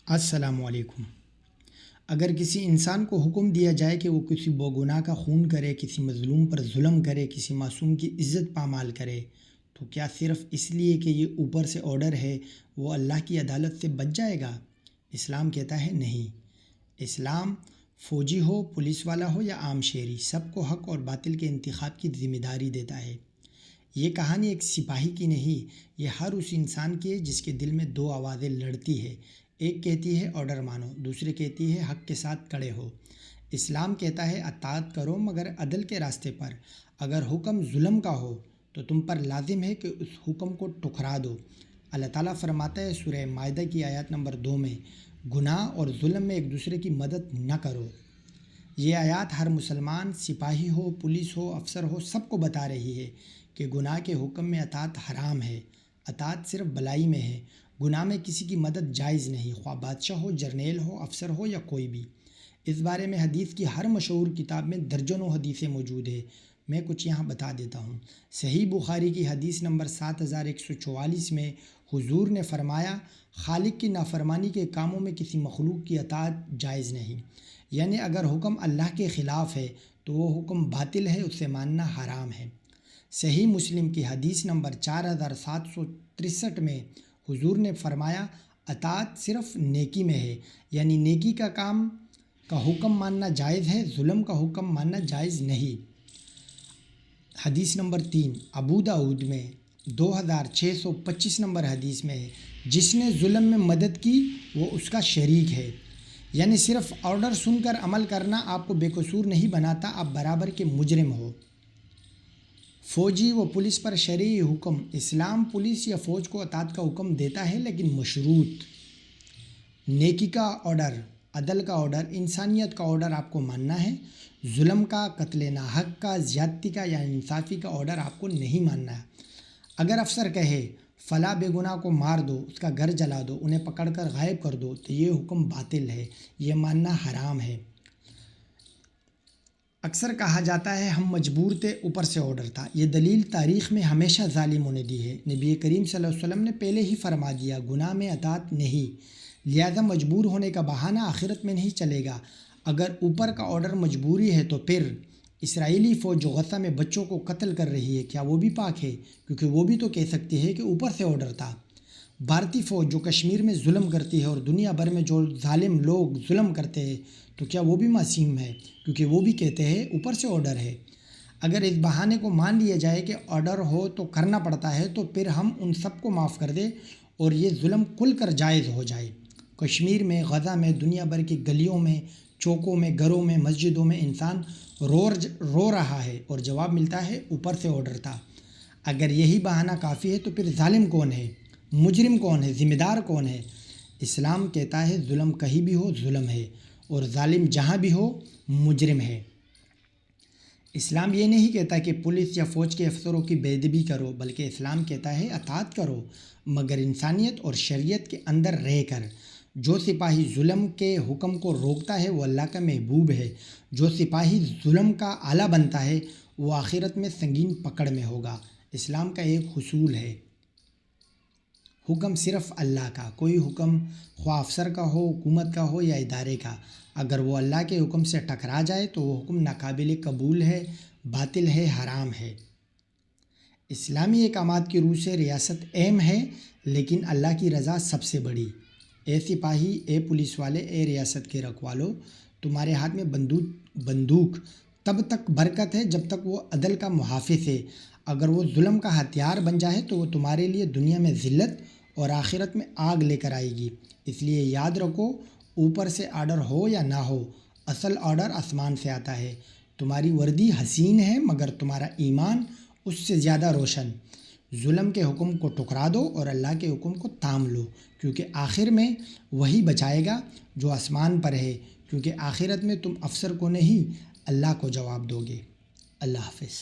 السلام علیکم۔ اگر کسی انسان کو حکم دیا جائے کہ وہ کسی بوگناہ کا خون کرے، کسی مظلوم پر ظلم کرے، کسی معصوم کی عزت پامال کرے، تو کیا صرف اس لیے کہ یہ اوپر سے آرڈر ہے وہ اللہ کی عدالت سے بچ جائے گا؟ اسلام کہتا ہے نہیں۔ اسلام فوجی ہو، پولیس والا ہو یا عام شہری، سب کو حق اور باطل کے انتخاب کی ذمہ داری دیتا ہے۔ یہ کہانی ایک سپاہی کی نہیں، یہ ہر اس انسان کی ہے جس کے دل میں دو آوازیں لڑتی ہے۔ ایک کہتی ہے آرڈر مانو، دوسری کہتی ہے حق کے ساتھ کھڑے ہو۔ اسلام کہتا ہے اطاعت کرو مگر عدل کے راستے پر۔ اگر حکم ظلم کا ہو تو تم پر لازم ہے کہ اس حکم کو ٹھکرا دو۔ اللہ تعالیٰ فرماتا ہے سورہ مائدہ کی آیات نمبر 2 میں، گناہ اور ظلم میں ایک دوسرے کی مدد نہ کرو۔ یہ آیات ہر مسلمان، سپاہی ہو، پولیس ہو، افسر ہو، سب کو بتا رہی ہے کہ گناہ کے حکم میں اطاعت حرام ہے۔ اطاعت صرف بلائی میں ہے، گناہ میں کسی کی مدد جائز نہیں، خواہ بادشاہ ہو، جرنیل ہو، افسر ہو یا کوئی بھی۔ اس بارے میں حدیث کی ہر مشہور کتاب میں درجنوں حدیثیں موجود ہیں، میں کچھ یہاں بتا دیتا ہوں۔ صحیح بخاری کی حدیث نمبر 7144 میں حضور نے فرمایا، خالق کی نافرمانی کے کاموں میں کسی مخلوق کی اطاعت جائز نہیں، یعنی اگر حکم اللہ کے خلاف ہے تو وہ حکم باطل ہے، اسے ماننا حرام ہے۔ صحیح مسلم کی حدیث نمبر 4763 میں حضور نے فرمایا، اطاعت صرف نیکی میں ہے، یعنی نیکی کا کام کا حکم ماننا جائز ہے، ظلم کا حکم ماننا جائز نہیں۔ حدیث نمبر 3 ابو داؤد میں 2625 نمبر حدیث میں ہے، جس نے ظلم میں مدد کی وہ اس کا شریک ہے۔ یعنی صرف آرڈر سن کر عمل کرنا آپ کو بے قصور نہیں بناتا، آپ برابر کے مجرم ہو۔ فوجی و پولیس پر شرعی حکم، اسلام پولیس یا فوج کو اطاعت کا حکم دیتا ہے لیکن مشروط۔ نیکی کا آرڈر، عدل کا آرڈر، انسانیت کا آرڈر آپ کو ماننا ہے۔ ظلم کا، قتل ناحق کا، زیادتی کا یا انصافی کا آرڈر آپ کو نہیں ماننا ہے۔ اگر افسر کہے فلاں بے گناہ کو مار دو، اس کا گھر جلا دو، انہیں پکڑ کر غائب کر دو، تو یہ حکم باطل ہے، یہ ماننا حرام ہے۔ اکثر کہا جاتا ہے ہم مجبور تھے، اوپر سے آرڈر تھا۔ یہ دلیل تاریخ میں ہمیشہ ظالموں نے دی ہے۔ نبی کریم صلی اللہ علیہ وسلم نے پہلے ہی فرما دیا، گناہ میں اطاعت نہیں، لہذا مجبور ہونے کا بہانہ آخرت میں نہیں چلے گا۔ اگر اوپر کا آرڈر مجبوری ہے تو پھر اسرائیلی فوج جو غزہ میں بچوں کو قتل کر رہی ہے، کیا وہ بھی پاک ہے؟ کیونکہ وہ بھی تو کہہ سکتی ہے کہ اوپر سے آرڈر تھا۔ بھارتی فوج جو کشمیر میں ظلم کرتی ہے اور دنیا بھر میں جو ظالم لوگ ظلم کرتے ہیں، تو کیا وہ بھی معصوم ہے؟ کیونکہ وہ بھی کہتے ہیں اوپر سے آرڈر ہے۔ اگر اس بہانے کو مان لیا جائے کہ آرڈر ہو تو کرنا پڑتا ہے، تو پھر ہم ان سب کو معاف کر دیں اور یہ ظلم کھل کر جائز ہو جائے۔ کشمیر میں، غزہ میں، دنیا بھر کی گلیوں میں، چوکوں میں، گھروں میں، مسجدوں میں انسان رو رہا ہے اور جواب ملتا ہے اوپر سے آرڈر تھا۔ اگر یہی بہانہ کافی ہے تو پھر ظالم کون ہے؟ مجرم کون ہے؟ ذمہ دار کون ہے؟ اسلام کہتا ہے ظلم کہیں بھی ہو ظلم ہے، اور ظالم جہاں بھی ہو مجرم ہے۔ اسلام یہ نہیں کہتا کہ پولیس یا فوج کے افسروں کی بے ادبی کرو، بلکہ اسلام کہتا ہے اطاعت کرو مگر انسانیت اور شریعت کے اندر رہ کر۔ جو سپاہی ظلم کے حکم کو روکتا ہے وہ اللہ کا محبوب ہے، جو سپاہی ظلم کا آلہ بنتا ہے وہ آخرت میں سنگین پکڑ میں ہوگا۔ اسلام کا ایک حصول ہے، حکم صرف اللہ کا، کوئی حکم خواہ افسر کا ہو، حکومت کا ہو یا ادارے کا، اگر وہ اللہ کے حکم سے ٹکرا جائے تو وہ حکم ناقابل قبول ہے، باطل ہے، حرام ہے۔ اسلامی احکامات کی روح سے ریاست اہم ہے، لیکن اللہ کی رضا سب سے بڑی۔ اے سپاہی، اے پولیس والے، اے ریاست کے رکھوالو، تمہارے ہاتھ میں بندوق تب تک برکت ہے جب تک وہ عدل کا محافظ ہے۔ اگر وہ ظلم کا ہتھیار بن جائے تو وہ تمہارے لیے دنیا میں ذلت اور آخرت میں آگ لے کر آئے گی۔ اس لیے یاد رکھو، اوپر سے آرڈر ہو یا نہ ہو، اصل آرڈر آسمان سے آتا ہے۔ تمہاری وردی حسین ہے مگر تمہارا ایمان اس سے زیادہ روشن۔ ظلم کے حکم کو ٹھکرا دو اور اللہ کے حکم کو تھام لو، کیونکہ آخر میں وہی بچائے گا جو آسمان پر ہے، کیونکہ آخرت میں تم افسر کو نہیں اللہ کو جواب دو گے۔ اللہ حافظ۔